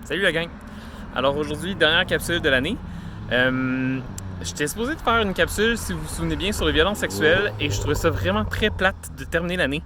Salut la gang! Alors aujourd'hui, dernière capsule de l'année. J'étais supposé de faire une capsule, si vous vous souvenez bien, sur les violences sexuelles et je trouvais ça vraiment très plate de terminer l'année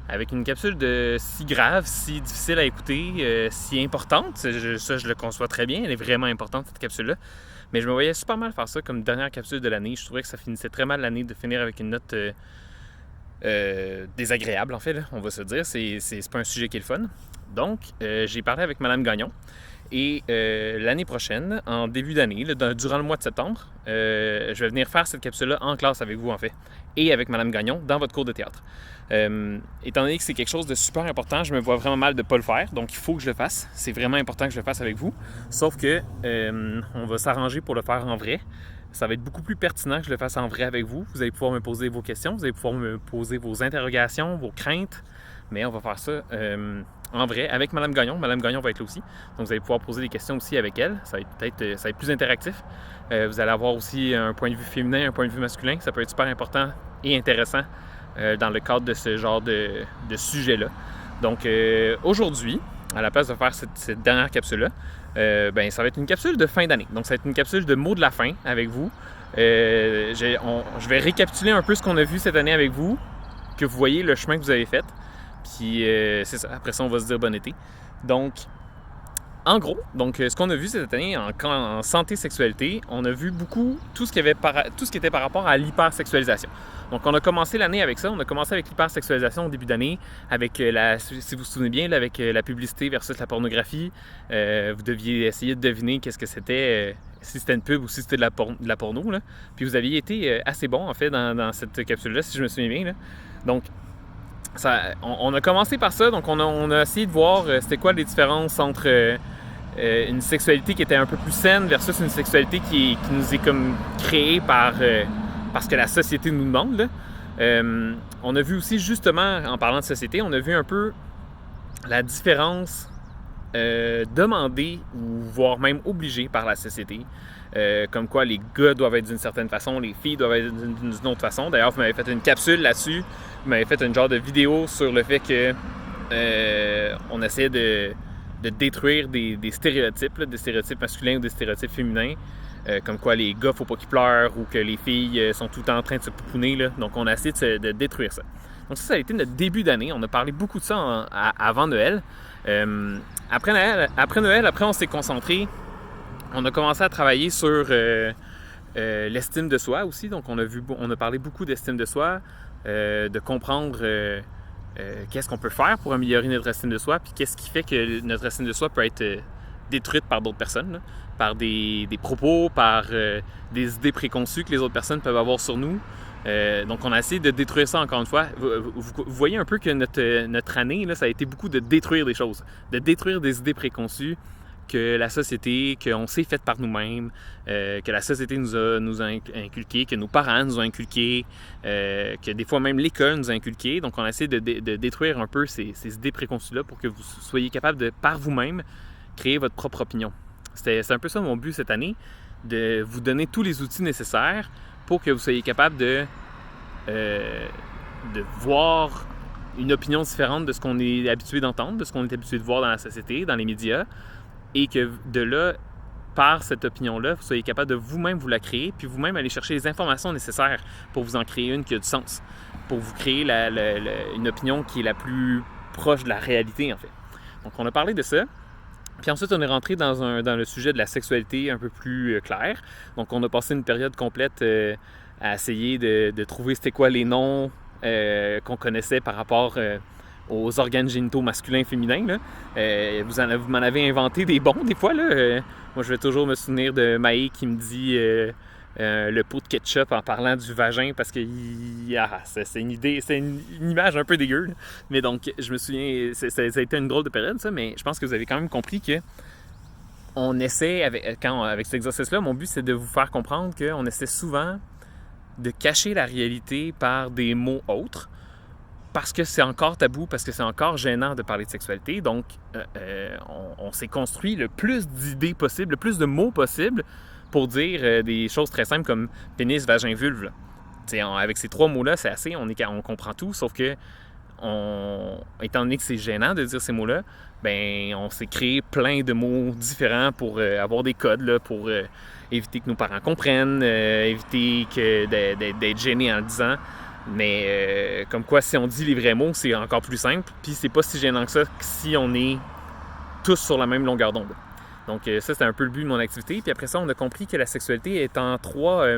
avec une capsule de si grave, si difficile à écouter, si importante. Je le conçois très bien, elle est vraiment importante cette capsule-là. Mais je me voyais super mal faire ça comme dernière capsule de l'année. Je trouvais que ça finissait très mal l'année de finir avec une note désagréable, en fait, là, on va se dire. C'est pas un sujet qui est le fun. Donc, j'ai parlé avec Madame Gagnon. Et l'année prochaine, en début d'année, durant le mois de septembre, je vais venir faire cette capsule-là en classe avec vous, en fait, et avec Madame Gagnon dans votre cours de théâtre. Étant donné que c'est quelque chose de super important, je me vois vraiment mal de ne pas le faire, donc il faut que je le fasse. C'est vraiment important que je le fasse avec vous. Sauf que on va s'arranger pour le faire en vrai. Ça va être beaucoup plus pertinent que je le fasse en vrai avec vous. Vous allez pouvoir me poser vos questions, vous allez pouvoir me poser vos interrogations, vos craintes, mais on va faire ça en vrai, avec Madame Gagnon. Madame Gagnon va être là aussi. Donc, vous allez pouvoir poser des questions aussi avec elle. Ça va être plus interactif. Vous allez avoir aussi un point de vue féminin, un point de vue masculin. Ça peut être super important et intéressant dans le cadre de ce genre de sujet-là. Donc, aujourd'hui, à la place de faire cette dernière capsule-là, ça va être une capsule de fin d'année. Donc, ça va être une capsule de mots de la fin avec vous. Je vais récapituler un peu ce qu'on a vu cette année avec vous, que vous voyez le chemin que vous avez fait. Puis c'est ça, après ça, on va se dire bon été. Donc, en gros, ce qu'on a vu cette année en santé sexualité, on a vu beaucoup tout ce qui était par rapport à l'hypersexualisation. Donc, on a commencé l'année avec ça. On a commencé avec l'hypersexualisation au début d'année, avec si vous vous souvenez bien, avec la publicité versus la pornographie. Vous deviez essayer de deviner qu'est-ce que c'était, si c'était une pub ou si c'était de la porno. Là. Puis vous aviez été assez bon, en fait, dans cette capsule-là, si je me souviens bien. Là. Donc, on a commencé par ça, donc on a essayé de voir c'était quoi les différences entre une sexualité qui était un peu plus saine versus une sexualité qui nous est comme créée parce que la société nous demande. Là. On a vu aussi, justement, en parlant de société, on a vu un peu la différence demandée ou voire même obligée par la société. Comme quoi les gars doivent être d'une certaine façon, les filles doivent être d'une autre façon. D'ailleurs, vous m'avez fait une capsule là-dessus. Vous m'avez fait une genre de vidéo sur le fait que on essayait de détruire des stéréotypes, là, des stéréotypes masculins ou des stéréotypes féminins. Comme quoi les gars, faut pas qu'ils pleurent ou que les filles sont tout le temps en train de se pouponner. Là. Donc, on a essayé de détruire ça. Donc, ça a été notre début d'année. On a parlé beaucoup de ça avant Noël. Après Noël, on s'est concentré. On a commencé à travailler sur l'estime de soi aussi. Donc, on a parlé beaucoup d'estime de soi, de comprendre qu'est-ce qu'on peut faire pour améliorer notre estime de soi, puis qu'est-ce qui fait que notre estime de soi peut être détruite par d'autres personnes, là, par des propos, par des idées préconçues que les autres personnes peuvent avoir sur nous. Donc, on a essayé de détruire ça encore une fois. Vous voyez un peu que notre année, là, ça a été beaucoup de détruire des choses, de détruire des idées préconçues que la société, qu'on s'est faite par nous-mêmes, que la société nous a inculqué, que nos parents nous ont inculqué, que des fois même l'école nous a inculqué. Donc, on a essayé de détruire un peu ces idées préconçues-là pour que vous soyez capable de, par vous-même, créer votre propre opinion. C'est un peu ça mon but cette année, de vous donner tous les outils nécessaires pour que vous soyez capable de voir une opinion différente de ce qu'on est habitué d'entendre, de ce qu'on est habitué de voir dans la société, dans les médias, et que de là, par cette opinion-là, vous soyez capable de vous-même vous la créer, puis vous-même aller chercher les informations nécessaires pour vous en créer une qui a du sens, pour vous créer une opinion qui est la plus proche de la réalité, en fait. Donc, on a parlé de ça. Puis ensuite, on est rentré dans le sujet de la sexualité un peu plus clair. Donc, on a passé une période complète à essayer de trouver c'était quoi les noms qu'on connaissait par rapport aux organes génitaux masculins et féminins. Là. Vous m'en avez inventé des bons des fois. Là. Moi, je vais toujours me souvenir de Maë qui me dit le pot de ketchup en parlant du vagin parce que c'est une image un peu dégueu. Là. Mais donc, je me souviens, ça a été une drôle de période, ça, mais je pense que vous avez quand même compris que on essaie, avec cet exercice-là, mon but, c'est de vous faire comprendre qu'on essaie souvent de cacher la réalité par des mots autres, parce que c'est encore tabou, parce que c'est encore gênant de parler de sexualité. Donc, on s'est construit le plus d'idées possibles, le plus de mots possibles pour dire des choses très simples comme pénis, vagin, vulve. Avec ces trois mots-là, c'est assez, on comprend tout, sauf que étant donné que c'est gênant de dire ces mots-là, ben on s'est créé plein de mots différents pour avoir des codes, là, pour éviter que nos parents comprennent, éviter d'être gênés en le disant. Mais comme quoi, si on dit les vrais mots, c'est encore plus simple. Puis c'est pas si gênant que ça si on est tous sur la même longueur d'onde. Donc ça, c'était un peu le but de mon activité. Puis après ça, on a compris que la sexualité est en trois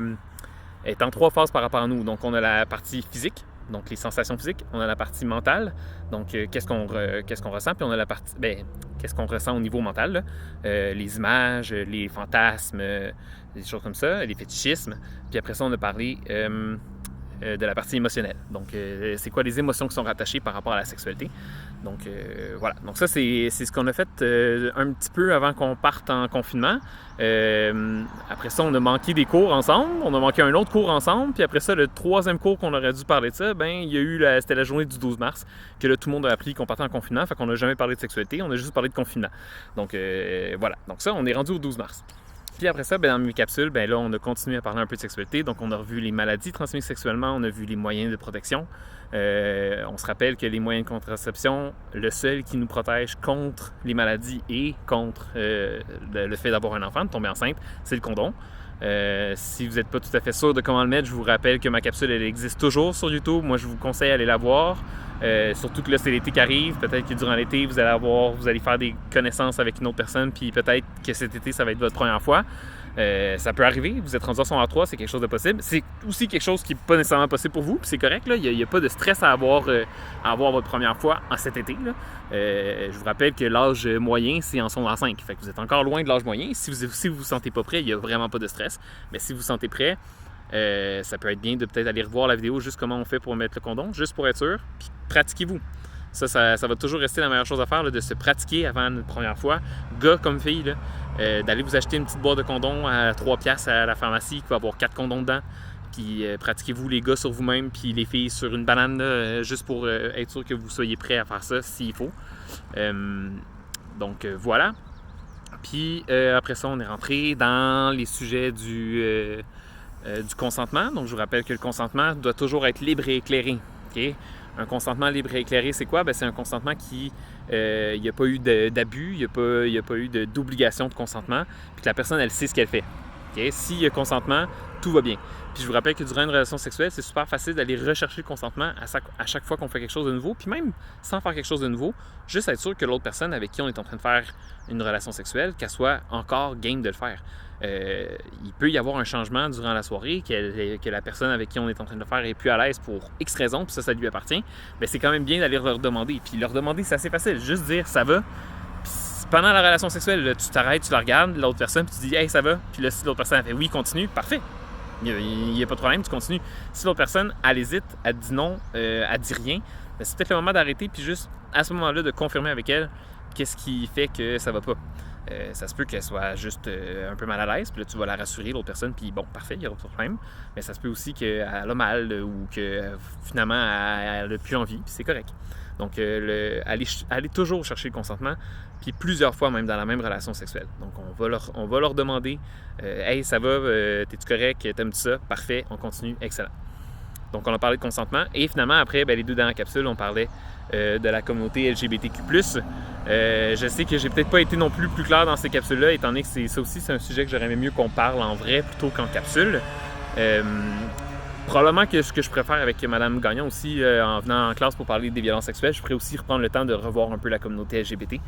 phases par rapport à nous. Donc on a la partie physique, donc les sensations physiques. On a la partie mentale, donc qu'est-ce qu'on ressent. Puis on a la partie, qu'est-ce qu'on ressent au niveau mental, là. Les images, les fantasmes, des choses comme ça, les fétichismes. Puis après ça, on a parlé de la partie émotionnelle. Donc, c'est quoi les émotions qui sont rattachées par rapport à la sexualité. Donc, voilà. Donc ça, c'est ce qu'on a fait un petit peu avant qu'on parte en confinement. Après ça, on a manqué des cours ensemble. On a manqué un autre cours ensemble. Puis après ça, le troisième cours qu'on aurait dû parler de ça, il y a eu c'était la journée du 12 mars que là, tout le monde a appris qu'on partait en confinement. Fait qu'on n'a jamais parlé de sexualité. On a juste parlé de confinement. Donc, voilà. Donc ça, on est rendu au 12 mars. Puis après ça, dans mes capsules, là, on a continué à parler un peu de sexualité. Donc, on a revu les maladies transmises sexuellement, on a vu les moyens de protection. On se rappelle que les moyens de contraception, le seul qui nous protège contre les maladies et contre le fait d'avoir un enfant, de tomber enceinte, c'est le condom. Si vous n'êtes pas tout à fait sûr de comment le mettre, je vous rappelle que ma capsule, elle existe toujours sur YouTube. Moi, je vous conseille d'aller la voir. Surtout que là, c'est l'été qui arrive. Peut-être que durant l'été, vous allez faire des connaissances avec une autre personne, puis peut-être que cet été, ça va être votre première fois. Ça peut arriver, vous êtes rendu à son R3, c'est quelque chose de possible. C'est aussi quelque chose qui n'est pas nécessairement possible pour vous, puis c'est correct, là. Il n'y a pas de stress à avoir votre première fois en cet été, là. Je vous rappelle que l'âge moyen, c'est en secondaire 5. Fait que vous êtes encore loin de l'âge moyen. Si vous vous sentez pas prêt, il n'y a vraiment pas de stress. Mais si vous vous sentez prêt, ça peut être bien de peut-être aller revoir la vidéo, juste comment on fait pour mettre le condom, juste pour être sûr, puis pratiquez-vous. Ça va toujours rester la meilleure chose à faire, là, de se pratiquer avant une première fois, gars comme fille, là, d'aller vous acheter une petite boîte de condoms à 3$ à la pharmacie qui va avoir 4 condoms dedans. Puis pratiquez-vous les gars sur vous-même, puis les filles sur une banane, là, juste pour être sûr que vous soyez prêts à faire ça s'il faut. Donc voilà. Puis après ça, on est rentré dans les sujets du consentement. Donc je vous rappelle que le consentement doit toujours être libre et éclairé. Okay? Un consentement libre et éclairé, c'est quoi? C'est un consentement qui, il n'y a pas eu d'abus, il n'y a pas eu d'obligation de consentement, puis que la personne, elle sait ce qu'elle fait. Okay? S'il y a consentement, tout va bien. Puis je vous rappelle que durant une relation sexuelle, c'est super facile d'aller rechercher le consentement à chaque fois qu'on fait quelque chose de nouveau, puis même sans faire quelque chose de nouveau, juste être sûr que l'autre personne avec qui on est en train de faire une relation sexuelle, qu'elle soit encore game de le faire. Il peut y avoir un changement durant la soirée, que la personne avec qui on est en train de le faire est plus à l'aise pour X raisons, puis ça lui appartient. Mais c'est quand même bien d'aller leur demander. Puis leur demander, c'est assez facile. Juste dire « ça va ». Puis pendant la relation sexuelle, là, tu t'arrêtes, tu la regardes, l'autre personne, puis tu dis « hey, ça va ». Puis là, si l'autre personne a fait « oui, continue », parfait. Il n'y a pas de problème, tu continues. Si l'autre personne, elle hésite, elle dit non, elle dit rien, c'est peut-être le moment d'arrêter, puis juste à ce moment-là, de confirmer avec elle qu'est-ce qui fait que ça va pas. Ça se peut qu'elle soit juste un peu mal à l'aise, puis là, tu vas la rassurer, l'autre personne, puis bon, parfait, il n'y aura pas de problème. Mais ça se peut aussi qu'elle a mal ou que finalement, elle n'a plus envie, puis c'est correct. Donc, aller toujours chercher le consentement, puis plusieurs fois même dans la même relation sexuelle. Donc, on va leur demander hey, ça va, t'es-tu correct, t'aimes-tu ça? Parfait, on continue, excellent. Donc, on a parlé de consentement. Et finalement, après, les deux dans la capsule, on parlait de la communauté LGBTQ+. Je sais que j'ai peut-être pas été non plus clair dans ces capsules-là, étant donné que ça aussi, c'est un sujet que j'aurais aimé mieux qu'on parle en vrai plutôt qu'en capsule. Probablement que ce que je préfère avec Mme Gagnon aussi, en venant en classe pour parler des violences sexuelles, je pourrais aussi reprendre le temps de revoir un peu la communauté LGBTQ+,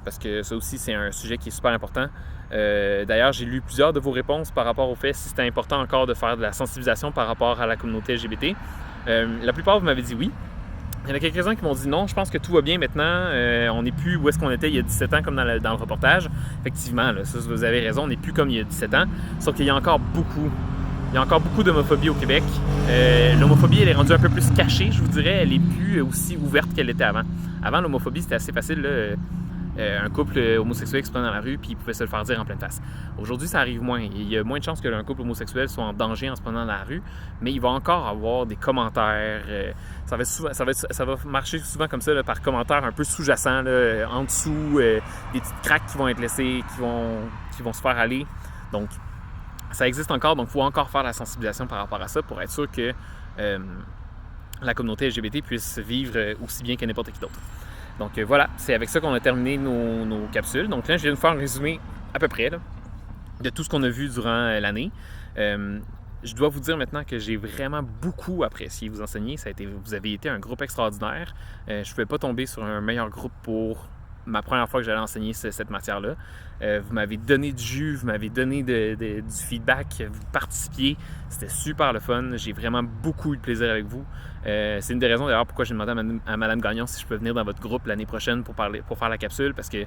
parce que ça aussi, c'est un sujet qui est super important. D'ailleurs, j'ai lu plusieurs de vos réponses par rapport au fait si c'était important encore de faire de la sensibilisation par rapport à la communauté LGBT. La plupart, vous m'avez dit oui. Il y en a quelques-uns qui m'ont dit non, je pense que tout va bien maintenant, on n'est plus où est-ce qu'on était il y a 17 ans comme dans le reportage. Effectivement, là, ça, vous avez raison, on n'est plus comme il y a 17 ans, sauf qu'il y a encore beaucoup d'homophobie au Québec. L'homophobie, elle est rendue un peu plus cachée, je vous dirais, elle est plus aussi ouverte qu'elle était avant. Avant, l'homophobie, c'était assez facile, là. Un couple homosexuel qui se prenait dans la rue puis il pouvait se le faire dire en pleine face. Aujourd'hui, ça arrive moins. Il y a moins de chances qu'un couple homosexuel soit en danger en se prenant dans la rue, mais il va encore avoir des commentaires. Ça va marcher souvent comme ça, là, par commentaires un peu sous-jacents, là, en dessous, des petites craques qui vont être laissées, qui vont se faire aller. Donc, ça existe encore, donc il faut encore faire la sensibilisation par rapport à ça pour être sûr que la communauté LGBT puisse vivre aussi bien que n'importe qui d'autre. Donc voilà, c'est avec ça qu'on a terminé nos capsules. Donc là, je viens de faire un résumé à peu près là, de tout ce qu'on a vu durant l'année. Je dois vous dire maintenant que j'ai vraiment beaucoup apprécié vous enseigner. Vous avez été un groupe extraordinaire. Je ne pouvais pas tomber sur un meilleur groupe pour ma première fois que j'allais enseigner cette matière-là. Vous m'avez donné du jus, vous m'avez donné du feedback, vous participiez. C'était super le fun. J'ai vraiment beaucoup eu de plaisir avec vous. C'est une des raisons d'ailleurs pourquoi j'ai demandé à Mme Gagnon si je peux venir dans votre groupe l'année prochaine pour faire la capsule, parce que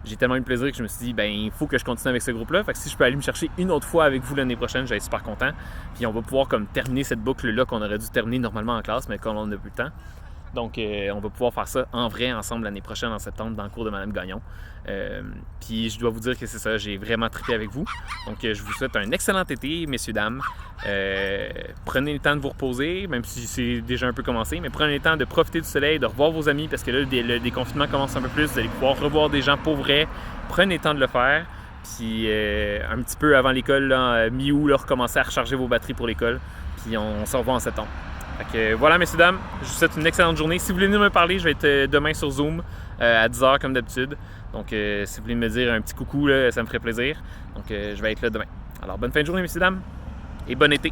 j'ai tellement eu de plaisir que je me suis dit, il faut que je continue avec ce groupe-là. Fait que si je peux aller me chercher une autre fois avec vous l'année prochaine, j'allais être super content. Puis on va pouvoir comme terminer cette boucle-là qu'on aurait dû terminer normalement en classe, mais qu'on n'a plus le temps. Donc, on va pouvoir faire ça en vrai ensemble l'année prochaine, en septembre, dans le cours de Mme Gagnon. Puis, je dois vous dire que c'est ça, j'ai vraiment trippé avec vous. Donc, je vous souhaite un excellent été, messieurs, dames. Prenez le temps de vous reposer, même si c'est déjà un peu commencé, mais prenez le temps de profiter du soleil, de revoir vos amis, parce que là, le déconfinement commence un peu plus, vous allez pouvoir revoir des gens pour vrai. Prenez le temps de le faire. Puis, un petit peu avant l'école, mi-août, recommencez à recharger vos batteries pour l'école. Puis, on se revoit en septembre. Fait que, voilà, messieurs, dames, je vous souhaite une excellente journée. Si vous voulez venir me parler, je vais être demain sur Zoom à 10h comme d'habitude. Donc, si vous voulez me dire un petit coucou, là, ça me ferait plaisir. Donc, je vais être là demain. Alors, bonne fin de journée, messieurs, dames, et bon été.